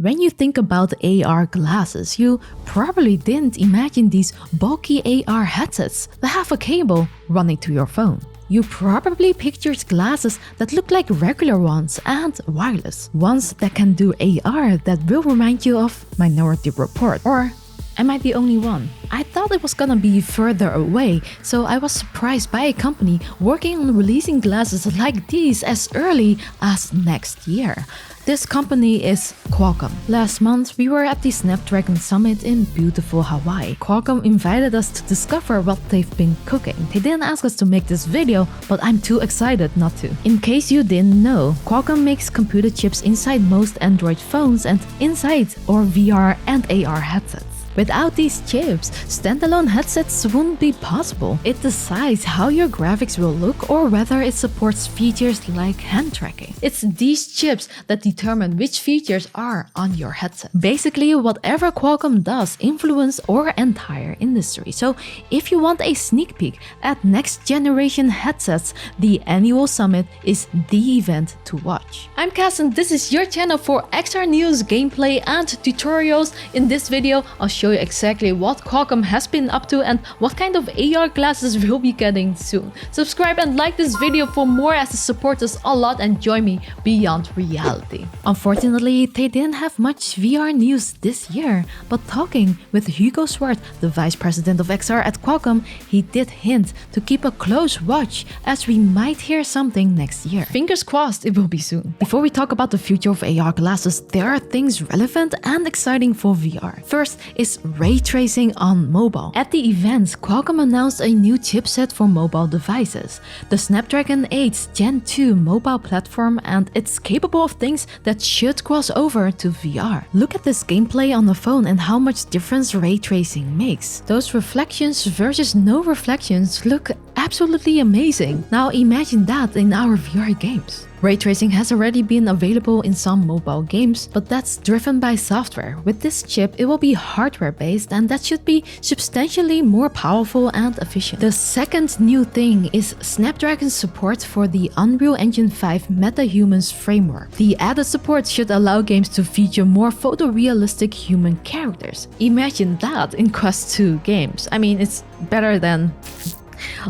When you think about AR glasses, you probably didn't imagine these bulky AR headsets that have a cable running to your phone. You probably pictured glasses that look like regular ones and wireless, ones that can do AR that will remind you of Minority Report. Or am I the only one? I thought it was gonna be further away, so I was surprised by a company working on releasing glasses like these as early as next year. This company is Qualcomm. Last month, we were at the Snapdragon Summit in beautiful Hawaii. Qualcomm invited us to discover what they've been cooking. They didn't ask us to make this video, but I'm too excited not to. In case you didn't know, Qualcomm makes computer chips inside most Android phones and inside our VR and AR headsets. Without these chips, standalone headsets wouldn't be possible. It decides how your graphics will look or whether it supports features like hand tracking. It's these chips that determine which features are on your headset. Basically, whatever Qualcomm does influences our entire industry. So if you want a sneak peek at next generation headsets, the annual summit is the event to watch. I'm Cass and this is your channel for XR news, gameplay and tutorials. In this video, I'll show you exactly what Qualcomm has been up to and what kind of AR glasses we'll be getting soon. Subscribe and like this video for more as it supports us a lot and join me beyond reality. Unfortunately, they didn't have much VR news this year, but talking with Hugo Swart, the vice president of XR at Qualcomm, he did hint to keep a close watch as we might hear something next year. Fingers crossed it will be soon. Before we talk about the future of AR glasses, there are things relevant and exciting for VR. First is ray tracing on mobile. At the event, Qualcomm announced a new chipset for mobile devices, the Snapdragon 8 Gen 2 mobile platform, and it's capable of things that should cross over to VR. Look at this gameplay on the phone and how much difference ray tracing makes. Those reflections versus no reflections look absolutely amazing. Now imagine that in our VR games. Ray tracing has already been available in some mobile games, but that's driven by software. With this chip, it will be hardware based and that should be substantially more powerful and efficient. The second new thing is Snapdragon's support for the Unreal Engine 5 MetaHumans framework. The added support should allow games to feature more photorealistic human characters. Imagine that in Quest 2 games. I mean, it's better than...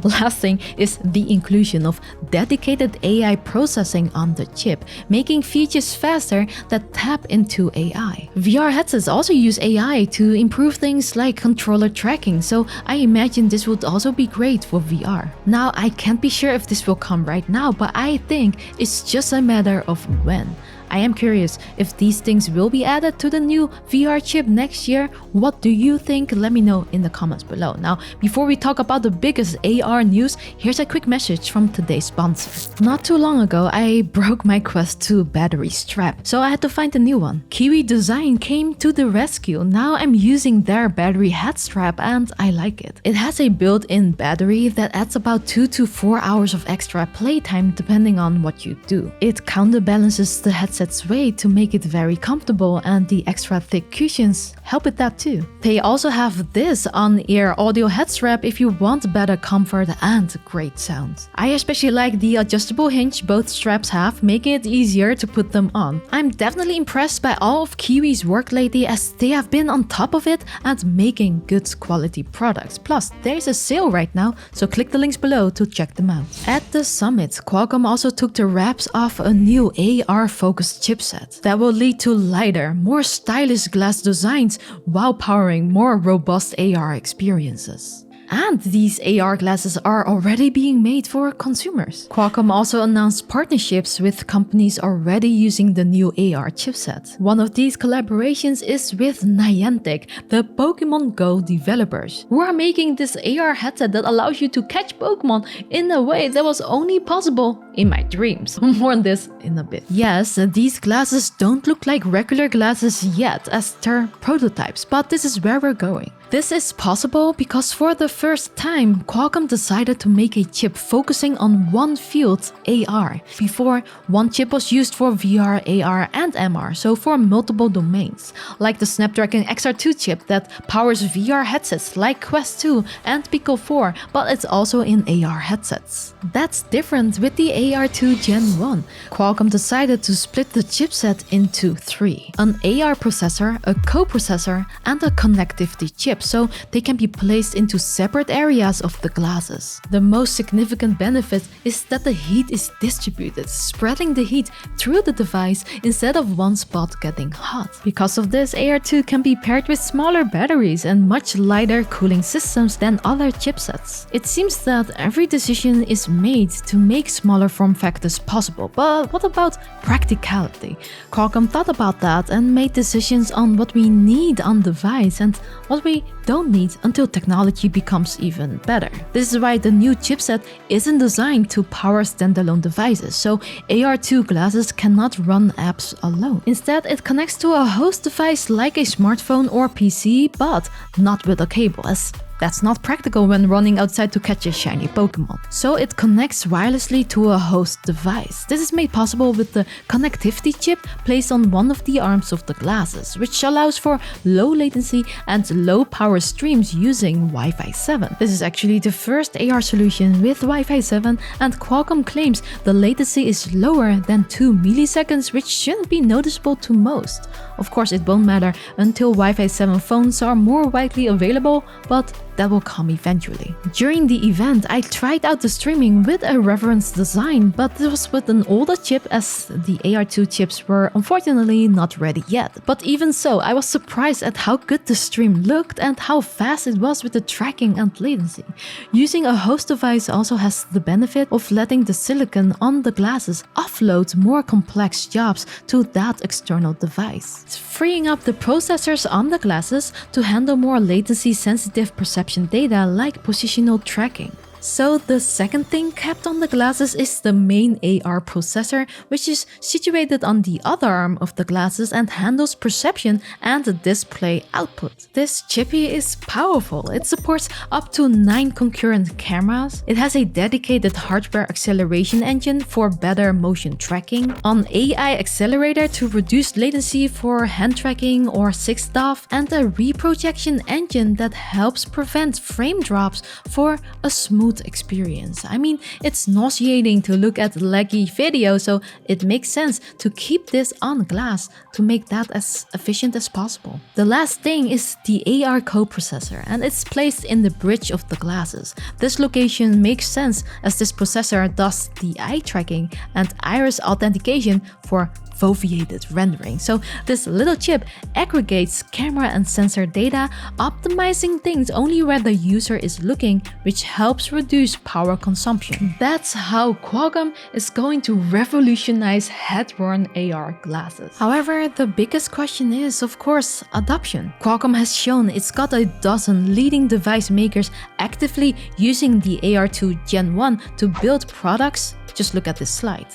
Last thing is the inclusion of dedicated AI processing on the chip, making features faster that tap into AI. VR headsets also use AI to improve things like controller tracking, so I imagine this would also be great for VR. Now, I can't be sure if this will come right now, but I think it's just a matter of when. I am curious if these things will be added to the new VR chip next year. What do you think? Let me know in the comments below. Now, before we talk about the biggest AR news, here's a quick message from today's sponsor. Not too long ago, I broke my Quest 2 battery strap, so I had to find a new one. Kiwi Design came to the rescue. Now I'm using their battery head strap and I like it. It has a built-in battery that adds about 2 to 4 hours of extra playtime depending on what you do. It counterbalances the headset's weight to make it very comfortable, and the extra thick cushions help with that too. They also have this on-ear audio head strap if you want better comfort and great sound. I especially like the adjustable hinge both straps have, making it easier to put them on. I'm definitely impressed by all of Kiwi's work lately as they have been on top of it and making good quality products. Plus, there's a sale right now, so click the links below to check them out. At the summit, Qualcomm also took the wraps off a new AR-focused chipset that will lead to lighter, more stylish glass designs while powering more robust AR experiences. And these AR glasses are already being made for consumers. Qualcomm also announced partnerships with companies already using the new AR chipset. One of these collaborations is with Niantic, the Pokemon Go developers, who are making this AR headset that allows you to catch Pokemon in a way that was only possible in my dreams. More on this in a bit. Yes, these glasses don't look like regular glasses yet as they're prototypes, but this is where we're going. This is possible because for the first time, Qualcomm decided to make a chip focusing on one field, AR. Before, one chip was used for VR, AR, and MR, so for multiple domains, like the Snapdragon XR2 chip that powers VR headsets like Quest 2 and Pico 4, but it's also in AR headsets. That's different with the AR2 Gen 1, Qualcomm decided to split the chipset into three: an AR processor, a coprocessor, and a connectivity chip, so they can be placed into separate areas of the glasses. The most significant benefit is that the heat is distributed, spreading the heat through the device instead of one spot getting hot. Because of this, AR2 can be paired with smaller batteries and much lighter cooling systems than other chipsets. It seems that every decision is made to make smaller form factors possible, but what about practicality? Qualcomm thought about that and made decisions on what we need on device and what we don't need until technology becomes even better. This is why the new chipset isn't designed to power standalone devices, so AR2 glasses cannot run apps alone. Instead, it connects to a host device like a smartphone or PC, but not with a cable, as that's not practical when running outside to catch a shiny Pokemon. So it connects wirelessly to a host device. This is made possible with the connectivity chip placed on one of the arms of the glasses, which allows for low latency and low power streams using Wi-Fi 7. This is actually the first AR solution with Wi-Fi 7, and Qualcomm claims the latency is lower than 2 milliseconds, which shouldn't be noticeable to most. Of course, it won't matter until Wi-Fi 7 phones are more widely available, but that will come eventually. During the event, I tried out the streaming with a reference design, but this was with an older chip as the AR2 chips were unfortunately not ready yet. But even so, I was surprised at how good the stream looked and how fast it was with the tracking and latency. Using a host device also has the benefit of letting the silicon on the glasses offload more complex jobs to that external device, freeing up the processors on the glasses to handle more latency sensitive perception data like positional tracking. So the second thing kept on the glasses is the main AR processor, which is situated on the other arm of the glasses and handles perception and the display output. This chippy is powerful. It supports up to 9 concurrent cameras. It has a dedicated hardware acceleration engine for better motion tracking, an AI accelerator to reduce latency for hand tracking or 6DoF, and a reprojection engine that helps prevent frame drops for a smooth experience. I mean, it's nauseating to look at laggy video, so it makes sense to keep this on glass to make that as efficient as possible. The last thing is the AR coprocessor, and it's placed in the bridge of the glasses. This location makes sense as this processor does the eye tracking and iris authentication for foveated rendering. So this little chip aggregates camera and sensor data, optimizing things only where the user is looking, which helps reduce power consumption. That's how Qualcomm is going to revolutionize head-worn AR glasses. However, the biggest question is, of course, adoption. Qualcomm has shown it's got a dozen leading device makers actively using the AR2 Gen 1 to build products. Just look at this slide.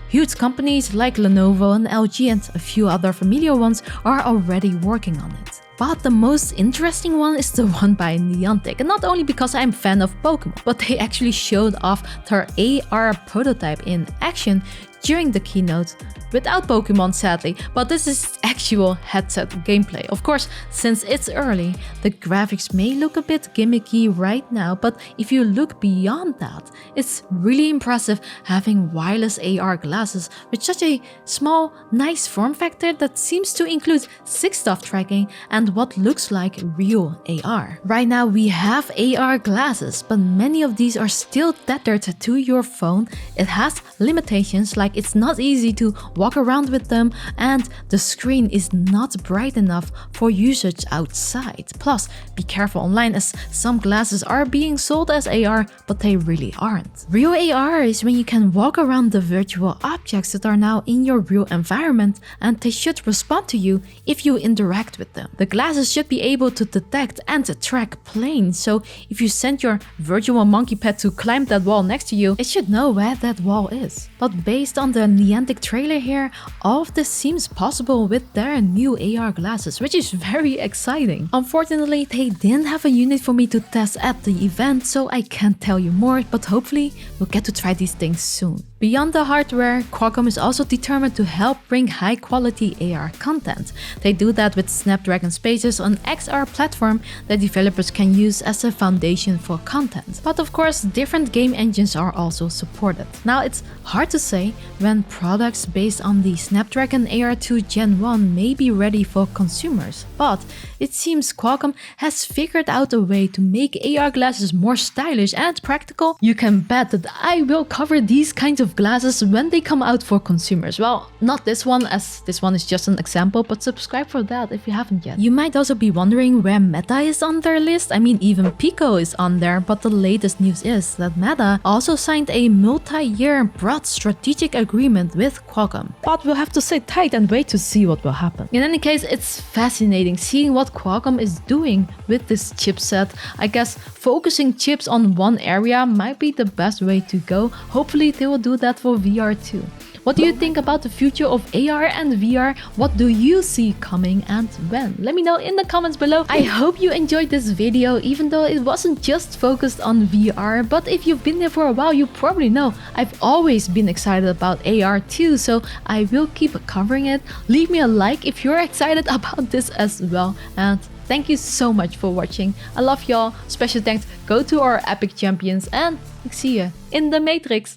Huge companies like Lenovo and LG and a few other familiar ones are already working on it. But the most interesting one is the one by Niantic, and not only because I'm a fan of Pokemon, but they actually showed off their AR prototype in action during the keynote, without Pokemon sadly, but this is actual headset gameplay. Of course, since it's early, the graphics may look a bit gimmicky right now, but if you look beyond that, it's really impressive having wireless AR glasses with such a small, nice form factor that seems to include 6DoF tracking and what looks like real AR. Right now we have AR glasses, but many of these are still tethered to your phone. It has limitations like it's not easy to walk around with them, and the screen is not bright enough for usage outside. Plus, be careful online as some glasses are being sold as AR, but they really aren't. Real AR is when you can walk around the virtual objects that are now in your real environment, and they should respond to you if you interact with them. The glasses should be able to detect and track planes, so if you send your virtual monkey pet to climb that wall next to you, it should know where that wall is. But based on the Niantic trailer here, all of this seems possible with their new AR glasses, which is very exciting. Unfortunately, they didn't have a unit for me to test at the event, so I can't tell you more, but hopefully we'll get to try these things soon. Beyond the hardware, Qualcomm is also determined to help bring high-quality AR content. They do that with Snapdragon Spaces, an XR platform that developers can use as a foundation for content. But of course, different game engines are also supported. Now, it's hard to say when products based on the Snapdragon AR2 Gen 1 may be ready for consumers, but it seems Qualcomm has figured out a way to make AR glasses more stylish and practical. You can bet that I will cover these kinds of glasses when they come out for consumers. Well, not this one, as this one is just an example, but subscribe for that if you haven't yet. You might also be wondering where Meta is on their list. I mean, even Pico is on there, but the latest news is that Meta also signed a multi-year broad strategic agreement with Qualcomm. But we'll have to sit tight and wait to see what will happen. In any case, it's fascinating seeing what Qualcomm is doing with this chipset. I guess focusing chips on one area might be the best way to go. Hopefully they will do that for VR too. What do you think about the future of AR and VR? What do you see coming and when? Let me know in the comments below. I hope you enjoyed this video, even though it wasn't just focused on VR. But if you've been there for a while, you probably know I've always been excited about AR too, so I will keep covering it. Leave me a like if you're excited about this as well. And thank you so much for watching. I love y'all. Special thanks go to our epic champions, and ik zie je in de Matrix.